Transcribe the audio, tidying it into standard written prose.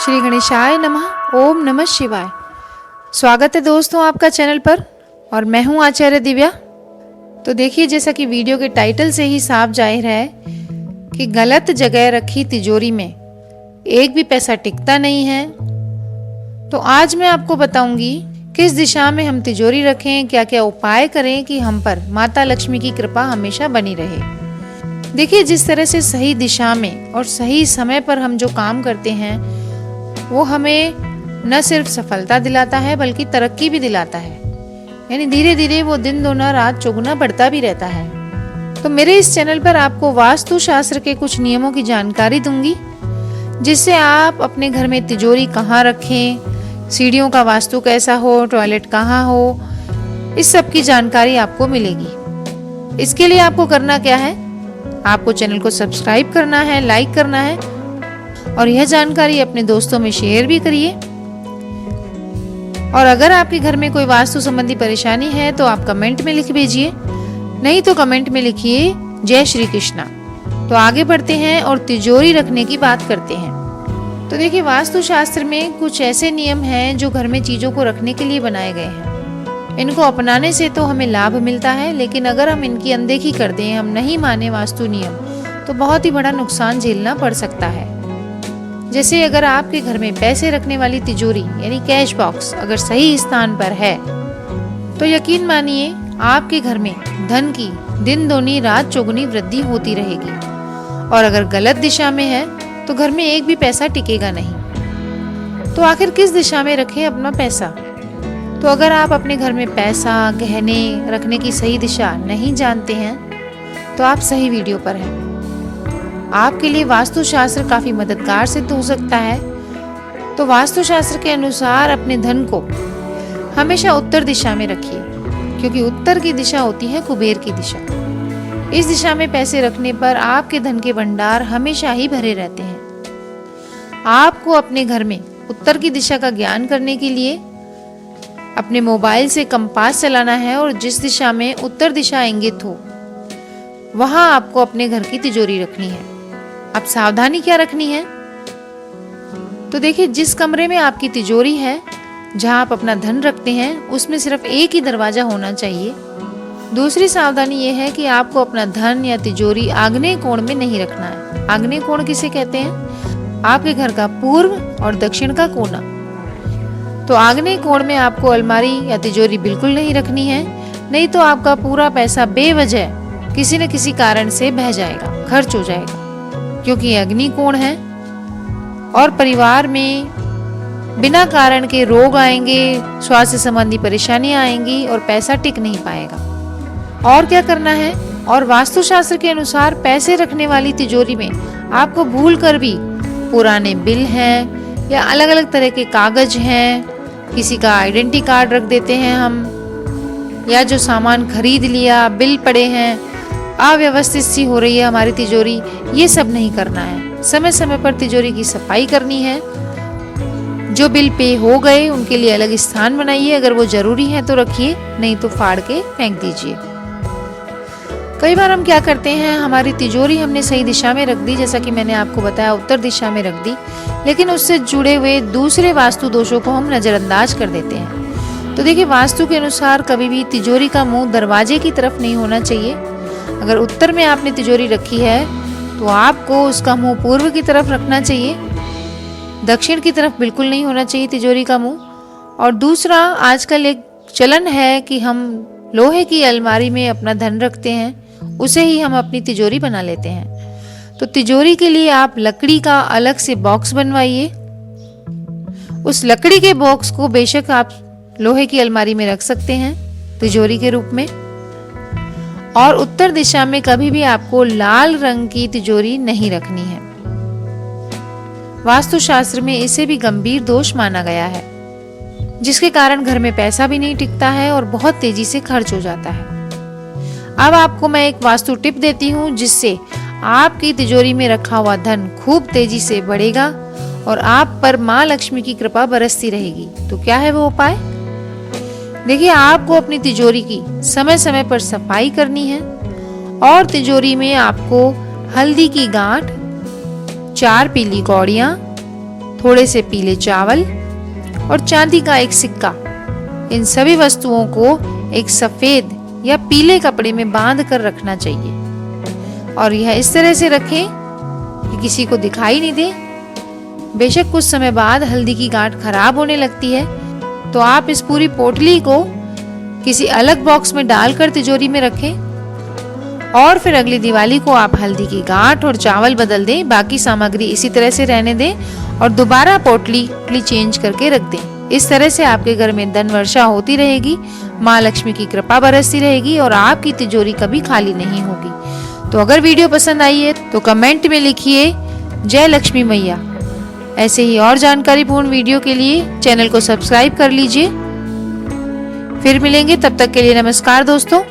श्री गणेशाय नमः। ओम नमः शिवाय। स्वागत है दोस्तों आपका चैनल पर और मैं हूं आचार्य दिव्या। तो देखिए, जैसा कि वीडियो के टाइटल से ही साफ जाहिर है कि गलत जगह रखी तिजोरी में एक भी पैसा टिकता नहीं है। तो आज मैं आपको बताऊंगी किस दिशा में हम तिजोरी रखें, क्या क्या उपाय करें कि हम पर माता लक्ष्मी की कृपा हमेशा बनी रहे। देखिए, जिस तरह से सही दिशा में और सही समय पर हम जो काम करते हैं वो हमें न सिर्फ सफलता दिलाता है बल्कि तरक्की भी दिलाता है। यानी धीरे धीरे वो दिन दोना रात चौगुना बढ़ता भी रहता है। तो मेरे इस चैनल पर आपको वास्तु शास्त्र के कुछ नियमों की जानकारी दूंगी, जिससे आप अपने घर में तिजोरी कहाँ रखें, सीढ़ियों का वास्तु कैसा हो, टॉयलेट कहाँ हो, इस सब की जानकारी आपको मिलेगी। इसके लिए आपको करना क्या है, आपको चैनल को सब्सक्राइब करना है, लाइक करना है और यह जानकारी अपने दोस्तों में शेयर भी करिए। और अगर आपके घर में कोई वास्तु संबंधी परेशानी है तो आप कमेंट में लिख भेजिए, नहीं तो कमेंट में लिखिए जय श्री कृष्णा। तो आगे बढ़ते हैं और तिजोरी रखने की बात करते हैं। तो देखिए, वास्तु शास्त्र में कुछ ऐसे नियम हैं जो घर में चीजों को रखने के लिए बनाए गए हैं। इनको अपनाने से तो हमें लाभ मिलता है, लेकिन अगर हम इनकी अनदेखी कर दें, हम नहीं माने वास्तु नियम, तो बहुत ही बड़ा नुकसान झेलना पड़ सकता है। जैसे अगर आपके घर में पैसे रखने वाली तिजोरी यानी कैश बॉक्स अगर सही स्थान पर है तो यकीन मानिए आपके घर में धन की दिन दोनी रात चौगुनी वृद्धि होती रहेगी। और अगर गलत दिशा में है तो घर में एक भी पैसा टिकेगा नहीं। तो आखिर किस दिशा में रखें अपना पैसा? तो अगर आप अपने घर में पैसा गहने रखने की सही दिशा नहीं जानते हैं तो आप सही वीडियो पर हैं। आपके लिए वास्तु शास्त्र काफी मददगार सिद्ध हो सकता है। तो वास्तु शास्त्र के अनुसार अपने धन को हमेशा उत्तर दिशा में रखिए, क्योंकि उत्तर की दिशा होती है कुबेर की दिशा। इस दिशा में पैसे रखने पर आपके धन के भंडार हमेशा ही भरे रहते हैं। आपको अपने घर में उत्तर की दिशा का ज्ञान करने के लिए अपने मोबाइल से कंपास चलाना है और जिस दिशा में उत्तर दिशा इंगित हो वहां आपको अपने घर की तिजोरी रखनी है। अब सावधानी क्या रखनी है? तो देखिए, जिस कमरे में आपकी तिजोरी है, जहां आप अपना धन रखते हैं, उसमें सिर्फ एक ही दरवाजा होना चाहिए। दूसरी सावधानी यह है कि आपको अपना धन या तिजोरी आग्नेय कोण में नहीं रखना है। आग्नेय कोण किसे कहते हैं? आपके घर का पूर्व और दक्षिण का कोना। तो आग्नेय कोण में आपको अलमारी या तिजोरी बिल्कुल नहीं रखनी है, नहीं तो आपका पूरा पैसा बेवजह किसी न किसी कारण से बह जाएगा, खर्च हो जाएगा, क्योंकि अग्नि कोण है और परिवार में बिना कारण के रोग आएंगे, स्वास्थ्य संबंधी परेशानियां आएंगी और पैसा टिक नहीं पाएगा। और क्या करना है? और वास्तुशास्त्र के अनुसार पैसे रखने वाली तिजोरी में आपको भूल कर भी पुराने बिल हैं या अलग अलग तरह के कागज हैं, किसी का आइडेंटिटी कार्ड रख देते हैं हम, या जो सामान खरीद लिया, बिल पड़े हैं, अव्यवस्थित सी हो रही है हमारी तिजोरी, ये सब नहीं करना है। समय समय पर तिजोरी की सफाई करनी है। जो बिल पे हो गए उनके लिए अलग स्थान बनाइए, अगर वो जरूरी है तो रखिए, नहीं तो फाड़ के फेंक दीजिए। कई बार हम क्या करते हैं, हमारी तिजोरी हमने सही दिशा में रख दी, जैसा कि मैंने आपको बताया उत्तर दिशा में रख दी, लेकिन उससे जुड़े हुए दूसरे वास्तु दोषों को हम नजरअंदाज कर देते हैं। तो देखिए, वास्तु के अनुसार कभी भी तिजोरी का मुंह दरवाजे की तरफ नहीं होना चाहिए। अगर उत्तर में आपने तिजोरी रखी है तो आपको उसका मुंह पूर्व की तरफ रखना चाहिए, दक्षिण की तरफ बिल्कुल नहीं होना चाहिए तिजोरी का मुंह। और दूसरा, आजकल एक चलन है कि हम लोहे की अलमारी में अपना धन रखते हैं, उसे ही हम अपनी तिजोरी बना लेते हैं। तो तिजोरी के लिए आप लकड़ी का अलग से बॉक्स बनवाइए। उस लकड़ी के बॉक्स को बेशक आप लोहे की अलमारी में रख सकते हैं तिजोरी के रूप में। और उत्तर दिशा में कभी भी आपको लाल रंग की तिजोरी नहीं रखनी है। वास्तु शास्त्र में इसे भी गंभीर दोष माना गया है, जिसके कारण घर में पैसा भी नहीं टिकता है और बहुत तेजी से खर्च हो जाता है। अब आपको मैं एक वास्तु टिप देती हूँ, जिससे आपकी तिजोरी में रखा हुआ धन खूब तेजी से बढ़ेगा और आप पर माँ लक्ष्मी की कृपा बरसती रहेगी। तो क्या है वो उपाय? देखिए, आपको अपनी तिजोरी की समय समय पर सफाई करनी है और तिजोरी में आपको हल्दी की गांठ, 4 पीली कौड़ियां, थोड़े से पीले चावल और चांदी का एक सिक्का। इन सभी वस्तुओं को एक सफेद या पीले कपड़े में बांध कर रखना चाहिए और यह इस तरह से रखें कि किसी को दिखाई नहीं दे। बेशक कुछ समय बाद हल्दी की गांठ खराब होने लगती है, तो आप इस पूरी पोटली को किसी अलग बॉक्स में डालकर तिजोरी में रखें और फिर अगली दिवाली को आप हल्दी की गांठ और चावल बदल दें, बाकी सामग्री इसी तरह से रहने दें और दोबारा पोटली चेंज करके रख दें। इस तरह से आपके घर में धन वर्षा होती रहेगी, माँ लक्ष्मी की कृपा बरसती रहेगी और आपकी तिजोरी कभी खाली नहीं होगी। तो अगर वीडियो पसंद आई है तो कमेंट में लिखिए जय लक्ष्मी मैया। ऐसे ही और जानकारी पूर्ण वीडियो के लिए चैनल को सब्सक्राइब कर लीजिए। फिर मिलेंगे, तब तक के लिए नमस्कार दोस्तों।